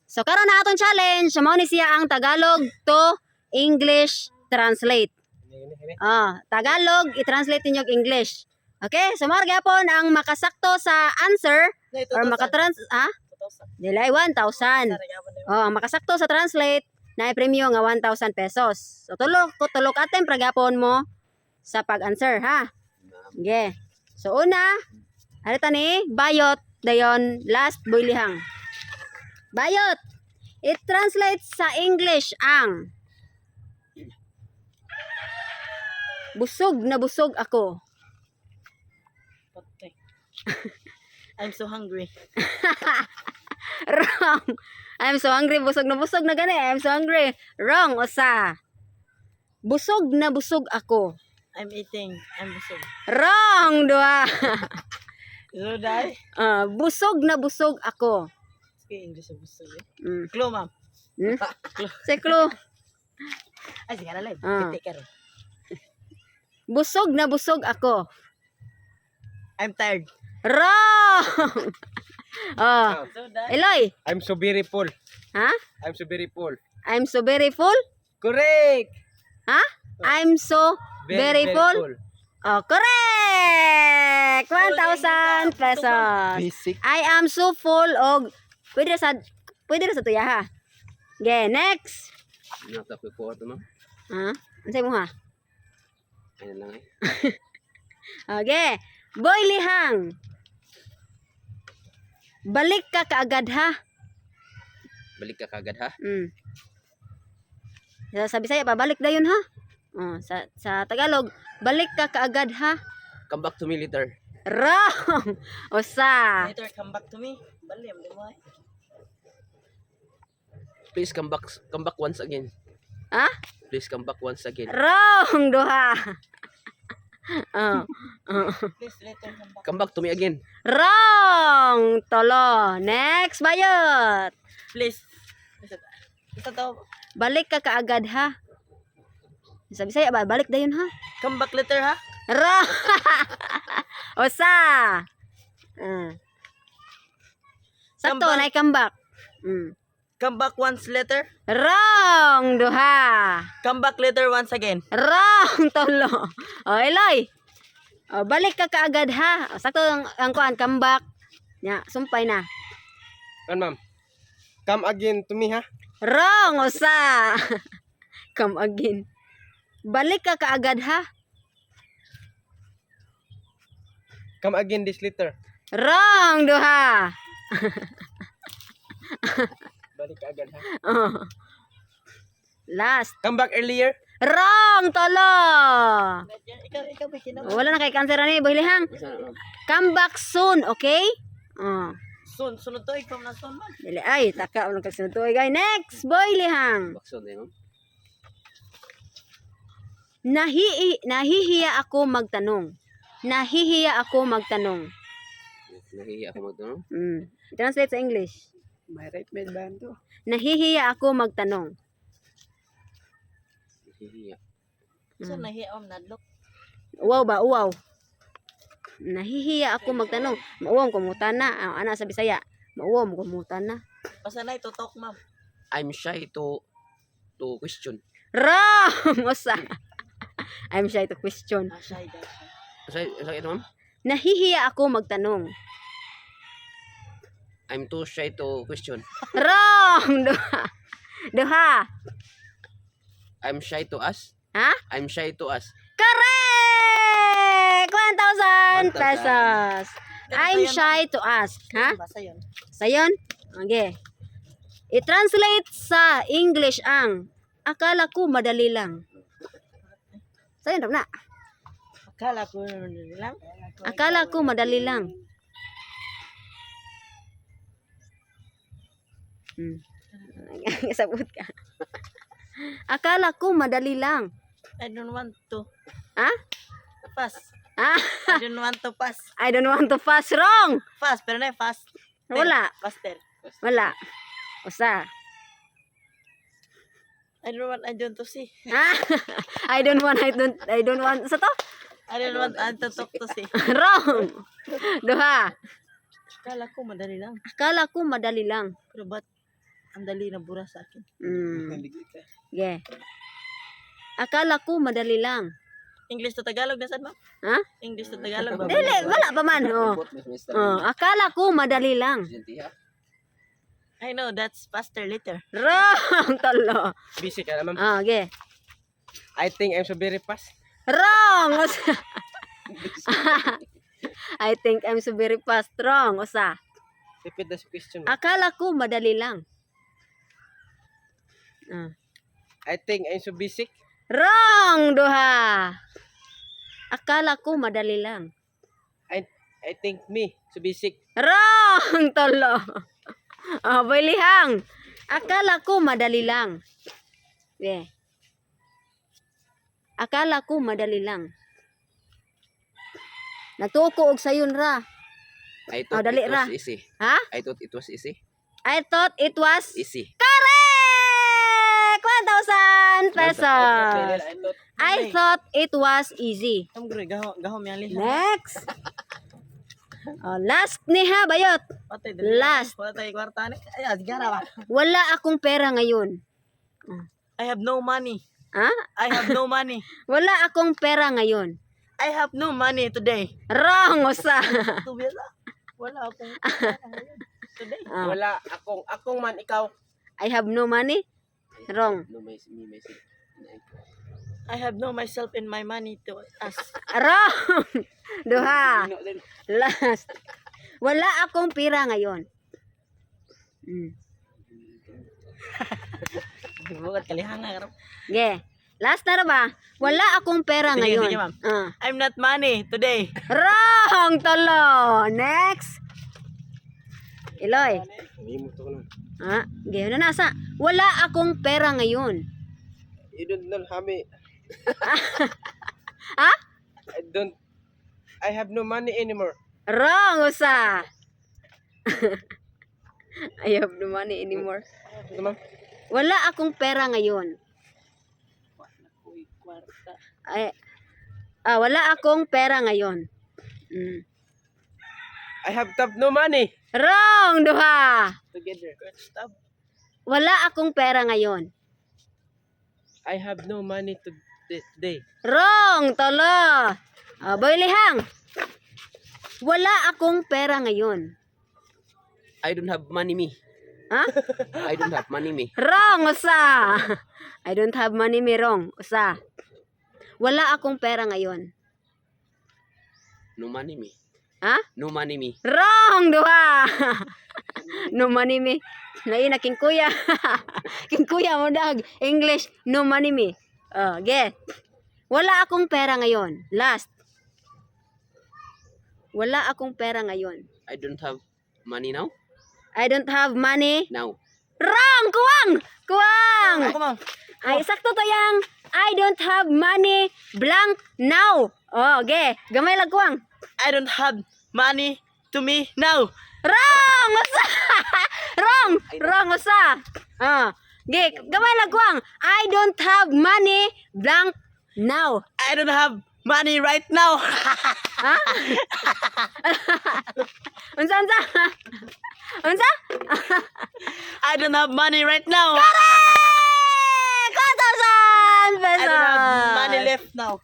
So karon na atong challenge, mao ni siya ang Tagalog to English translate. Tagalog i-translate ninyo og English. Okay? So mao gyapon ang makasakto sa answer or Dilay 1,000. Ang makasakto sa translate na premyo nga 1,000 pesos. So tulok atem pragapon mo sa pag-answer ha. Okay. So una, arita ni bayot dayon last buylihang. Bayot. It translates sa English ang busog na busog ako. Okay. I'm so hungry. Wrong. I'm so hungry. Busog na gani. I'm so hungry. Wrong. Usa. Busog na busog ako. I'm eating. I'm busog. Wrong. Dua. So, die? Busog na busog ako. Sige, English ang busog eh. Clue, ma'am. Seklo. Ay, sige na live. Pitik ka rin. Busog na busog ako. I'm tired. Wrong. So, die? Eloy. I'm so very full. Ha? I'm so very full. I'm so very full? Correct. Ha? I'm so very full? Oh, correct! 1,000 pesos. Basic. I am so full og pwede ra sa tuya ha. Okay, next. Natapos po ito, ma'am. Ha? Ansay mo ha? Ayan lang eh. Okay. Boy Lihang. Balik ka kaagad ha. Balik ka kagad ha. Sa Bisaya pa balik dayon ha. Sa Tagalog, balik ka kaagad ha. Come back to me later. Wrong. Usa. Later, come back to me. Bali, di mo eh. Please come back once again. Ha? Please come back once again. Wrong. Duha. Please, later, come back. Come back to me again. Wrong. Tolo. Next, bayot. Please. Isa daw. Balik ka kaagad ha. Sa Bisaya ba, balik dayon ha. Come back later, ha? Wrong. Usa. Sakto Come back. na come back. Come back once later. Wrong. Duha. Come back later once again. Wrong. Tolo. Eloy. Balik ka kaagad ha. Sakto ang kuan, come back. Nya, sumpay na. Kan, ma'am. Come again to me ha. Wrong. Usa. Come again. Balik ka kaagad ha. Come again this later. Wrong. Duha. Balik ka agad ha. Last. Come back earlier. Wrong. Tolo. Ikaw ba kinabang? Wala na kay cancer ani, Boylihang. Come back soon, okay? Sunod to, ikaw na son, man. Dili ay taka ulang kasunod to guys. Next, Boylihang. Bakso na yun. Nahihiya ako magtanong. Nahihiya ako magtanong. Nahihiya ako magtanong. Translate sa English. May right med ba to? Nahihiya ako magtanong. Nahihiya. So, nahiya nadlok. Uwaw ba? Uwaw. Nahihiya ako magtanong. Mauwaw ko mutana. Ana sa Bisaya. Mauwaw ko mutana. Basta na itutok, ma'am. I'm shy to question. Wrong! Usa. I'm shy to question. Shy daw. Sa ito, ma'am? Nahihiya ako magtanong. I'm too shy to question. Wrong! Duha. Duha. I'm shy to ask. Ha? I'm shy to ask. Correct! 1,000 pesos. I'm shy to ask. Ha? Basta yun. Sayon? Okay. I-translate sa English ang akala ko madali lang. Sayon na. Akala ko lang. Akala ko madali lang. Sabot ka. Akala ko madali lang. I don't want to. Ha? Pass. Ah, I don't want to pass. I don't want to pass. Wrong. Fast, pero na fast. Wala. Faster. Wala. Usa. I don't to see. Ah, I don't want sa to? I don't want to talk to see. Wrong. Duha. Akala ko madali lang. Akala ko madali lang. Pero ba't Ang dali na bura sa akin. Ge. Akala ko madali lang. English to Tagalog na saan, ma'am? Ha? English to Tagalog ba? Dili, wala pa man. Akala ko madali lang. I know, that's faster later. Wrong, talo. Busy ka na, ma'am. Ge. I think I'm so very fast. Wrong. Usa. I think I'm so very fast. Wrong. Usa. Repeat the question. Akala ko madali lang. I think I'm so basic. Wrong, duha. Akala ko madali lang. I think me so basic. Wrong, tolo. Bilihang. Akala ko madali lang. Yeah. Akala ko madali lang. Natuko og sayon ra. I thought dali it ra. was easy. Ha? I thought it was easy. I thought it was Easy. correct! 1,000 pesos. I Ay. thought it was easy. Come gre, gahom yang liha. Next. Last ni ha, bayot. Patay Last. Wala tayo kwarta ni. Ay, asgara ba? Wala akong pera ngayon. I have no money. Ha? I have no money. Wala akong pera ngayon. I have no money today. Wrong, usa. Ito bisa. Wala akong pera ngayon. Today. Wala akong man ikaw. I have no money. Wrong. No, me, myself. I have no myself and my money to us. Wrong. Duha. Last. Wala akong pera ngayon. Bukat kalihanga karon. Ge. Last na ra ba? Wala akong pera Sige, ngayon. sige, ma'am. Ah. I'm not money today. Wrong, tolo. Next. Iloy. Himot ko lang. Ge, na nasa. Wala akong pera ngayon. You don't know hami. Ha? I have no money anymore. Wrong, usa. I have no money anymore. Ito, ma'am. Wala akong pera ngayon. Ay, wala akong pera ngayon. I have no money. Wrong, duha. Together. Stop. Wala akong pera ngayon. I have no money today. Wrong, tolo. Boy Lihang. Wala akong pera ngayon. I don't have money me. Ha? I don't have money me. Wrong, usa. I don't have money, me wrong. Usa. Wala akong pera ngayon. No money me. Ha? No money me. Wrong, duha. No money me. Naina, king kuya. King kuya mo dag. English, no money me. Get. Wala akong pera ngayon. Last. Wala akong pera ngayon. I don't have money now. I don't have money. Now. Wrong! Kuwang! Kuwang! Ako, ma'am. Ay, sakto to yang. I don't have money blank now. Ge. Gamay lang kuwang. I don't have money to me now. Wrong! Usa! Wrong! Wrong, usa! Ge. Gamay lang kuwang. I don't have money blank now. I don't have money right now. Ha? Unsa, unsa? Unsa? I don't have money right now. Correct! 1,000 I pesos! don't have money left now.